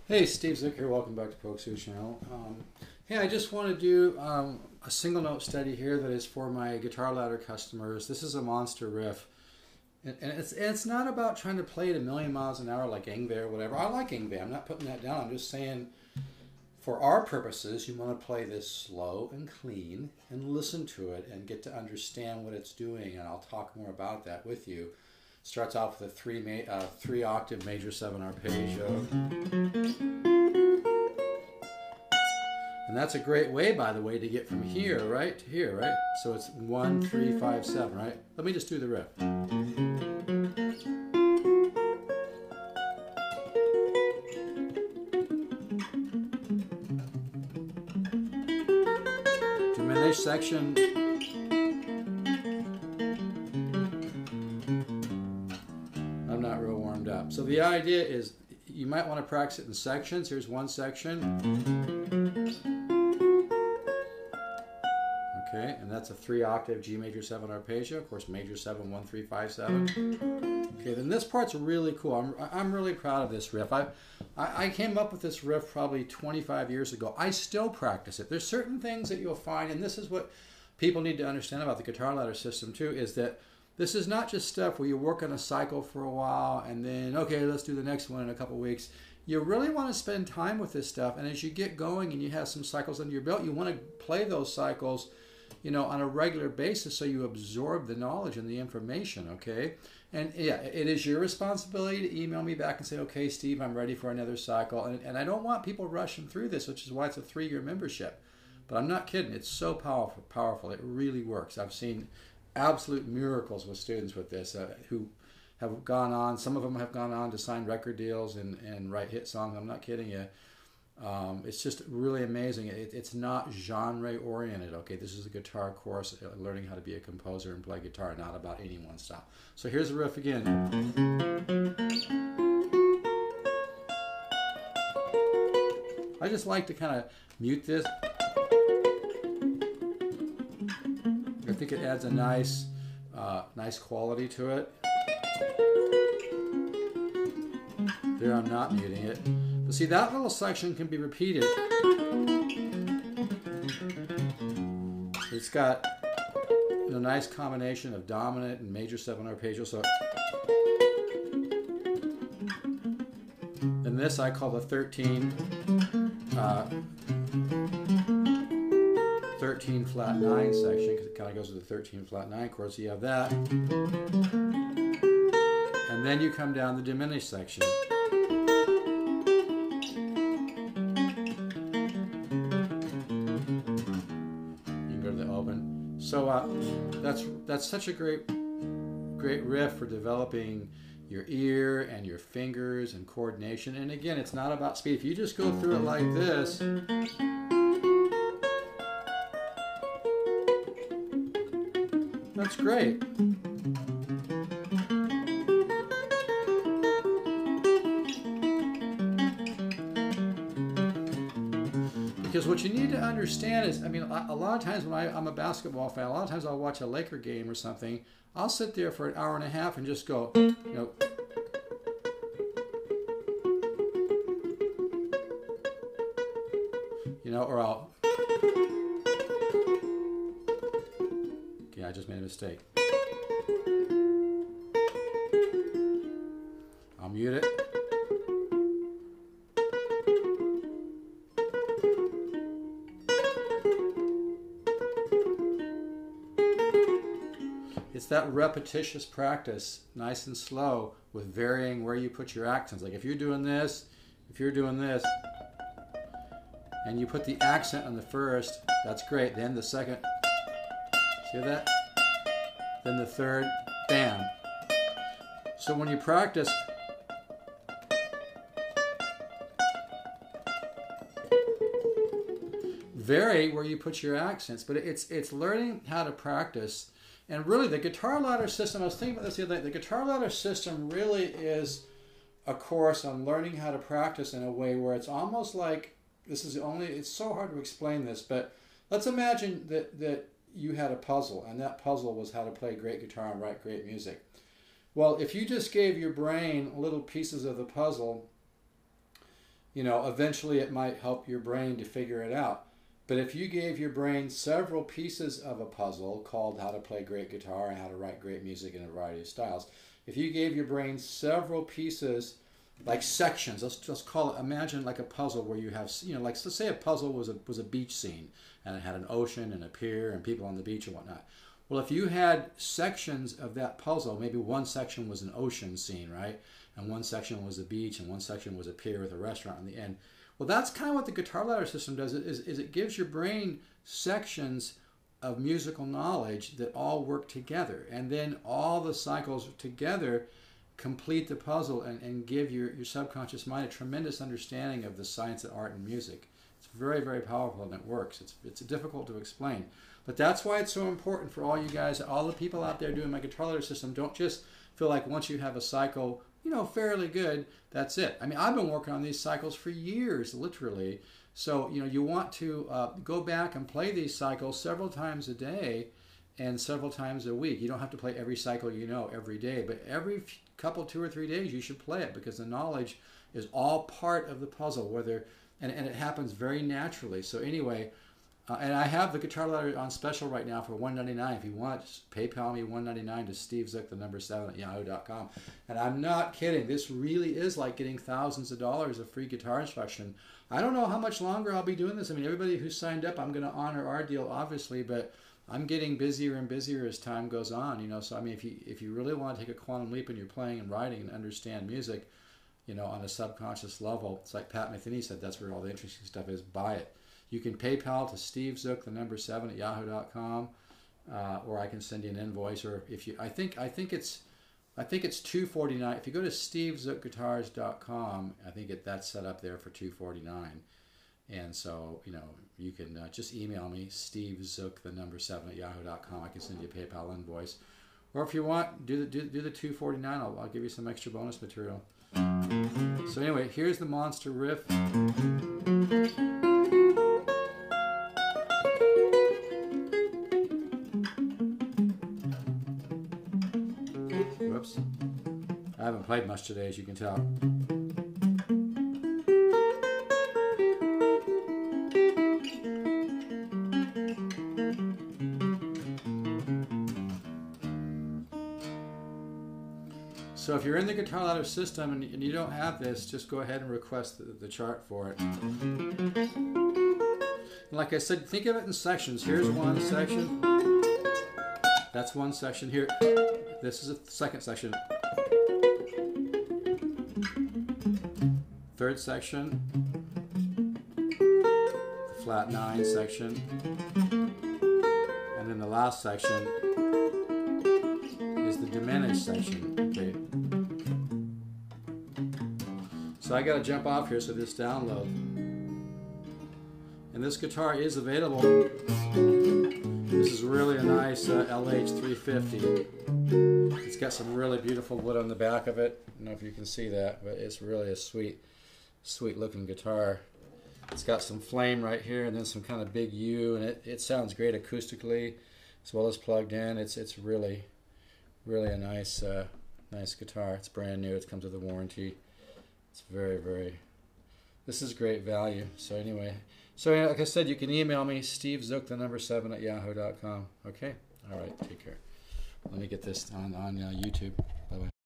Hey, Steve Zick here. Welcome back to Pokesoo Channel. Hey, I just want to do a single note study here that is for my guitar ladder customers. This is a monster riff. And it's not about trying to play it a million miles an hour like Yngwie or whatever. I like Yngwie. I'm not putting that down. I'm just saying for our purposes, you want to play this slow and clean and listen to it and get to understand what it's doing. And I'll talk more about that with you. Starts off with a three octave major 7 arpeggio. And that's a great way, by the way, to get from here, right, to here, right? So it's 1, 3, 5, 7, right? Let me just do the riff. Diminished section. I'm not real warmed up. So the idea is you might want to practice it in sections. Here's one section. Okay, and that's a 3 octave G major 7 arpeggio. Of course, major 7, 1, 3, 5, 7. Okay, then this part's really cool. I'm really proud of this riff. I came up with this riff probably 25 years ago. I still practice it. There's certain things that you'll find, and this is what people need to understand about the guitar ladder system too, is that this is not just stuff where you work on a cycle for a while and then, okay, let's do the next one in a couple weeks. You really want to spend time with this stuff, and as you get going and you have some cycles under your belt, you want to play those cycles, you know, on a regular basis so you absorb the knowledge and the information, okay? And yeah, it is your responsibility to email me back and say, okay, Steve, I'm ready for another cycle. And I don't want people rushing through this, which is why it's a 3-year membership. But I'm not kidding. It's so powerful. It really works. I've seen absolute miracles with students with this who have gone on. Some of them have gone on to sign record deals and write hit songs. I'm not kidding you. It's just really amazing. It's not genre oriented. Okay, this is a guitar course, learning how to be a composer and play guitar, not about any one style. So here's the riff again. I just like to kind of mute this. I think it adds a nice quality to it. There, I'm not muting it. But see, that little section can be repeated. It's got a nice combination of dominant and major 7 arpeggio. So, and this I call the 13 flat 9 section, because it kind of goes with the 13 flat 9 chords. So you have that, and then you come down the diminished section. So that's such a great riff for developing your ear and your fingers and coordination. And again, it's not about speed. If you just go through it like this, that's great. Because what you need to understand is, I mean, a lot of times when I'm a basketball fan, a lot of times I'll watch a Laker game or something. I'll sit there for an hour and a half and just go, or I'll, okay, I just made a mistake. I'll mute it. It's that repetitious practice, nice and slow, with varying where you put your accents. Like if you're doing this, and you put the accent on the first, that's great. Then the second, see that? Then the third, bam. So when you practice, vary where you put your accents, but it's learning how to practice. And really, the guitar ladder system, I was thinking about this the other day, the guitar ladder system really is a course on learning how to practice in a way where it's almost like, it's so hard to explain this, but let's imagine that you had a puzzle, and that puzzle was how to play great guitar and write great music. Well, if you just gave your brain little pieces of the puzzle, you know, eventually it might help your brain to figure it out. But if you gave your brain several pieces of a puzzle called how to play great guitar and how to write great music in a variety of styles, if you gave your brain several pieces, like sections, let's call it, imagine like a puzzle where you have, you know, like let's say a puzzle was a beach scene and it had an ocean and a pier and people on the beach and whatnot. Well, if you had sections of that puzzle, maybe one section was an ocean scene, right? And one section was a beach and one section was a pier with a restaurant on the end. Well, that's kind of what the guitar ladder system does, is it gives your brain sections of musical knowledge that all work together. And then all the cycles together complete the puzzle and give your subconscious mind a tremendous understanding of the science of art and music. It's very, very powerful and it works. It's difficult to explain. But that's why it's so important for all you guys, all the people out there doing my guitar ladder system. Don't just feel like once you have a cycle, you know, fairly good, that's it. I mean, I've been working on these cycles for years, literally. So, you know, you want to go back and play these cycles several times a day and several times a week. You don't have to play every cycle, you know, every day, but every couple, 2 or 3 days, you should play it because the knowledge is all part of the puzzle, and it happens very naturally. So anyway, and I have the guitar ladder on special right now for $199. If you want, just PayPal me $199 to stevezook7@yahoo.com. And I'm not kidding. This really is like getting thousands of dollars of free guitar instruction. I don't know how much longer I'll be doing this. I mean, everybody who signed up, I'm going to honor our deal, obviously, but I'm getting busier and busier as time goes on. You know, so I mean, if you really want to take a quantum leap in your playing and writing and understand music, you know, on a subconscious level, it's like Pat Metheny said, that's where all the interesting stuff is. Buy it. You can PayPal to stevezook7@yahoo.com, or I can send you an invoice. Or if you, I think it's $249. If you go to stevezookguitars.com, I think that's set up there for $249. And so, you know, you can just email me stevezook7@yahoo.com. I can send you a PayPal invoice. Or if you want, do the $249. I'll give you some extra bonus material. So anyway, here's the monster riff. Whoops. I haven't played much today, as you can tell. So if you're in the Guitar Ladder system and you don't have this, just go ahead and request the chart for it. And like I said, think of it in sections. Here's one section. That's one section here. This is a second section. Third section. The flat 9 section. And then the last section is the diminished section. Okay. So I got to jump off here so this download. And this guitar is available. This is really a nice LH350. It's got some really beautiful wood on the back of it. I don't know if you can see that, but it's really a sweet looking guitar. It's got some flame right here and then some kind of big U, and it sounds great acoustically as well as plugged in. It's really a nice nice guitar. It's brand new. It comes with a warranty. It's very, this is great value. So anyway, like I said, you can email me, stevezook7@yahoo.com. Okay? All right, take care. Let me get this on YouTube.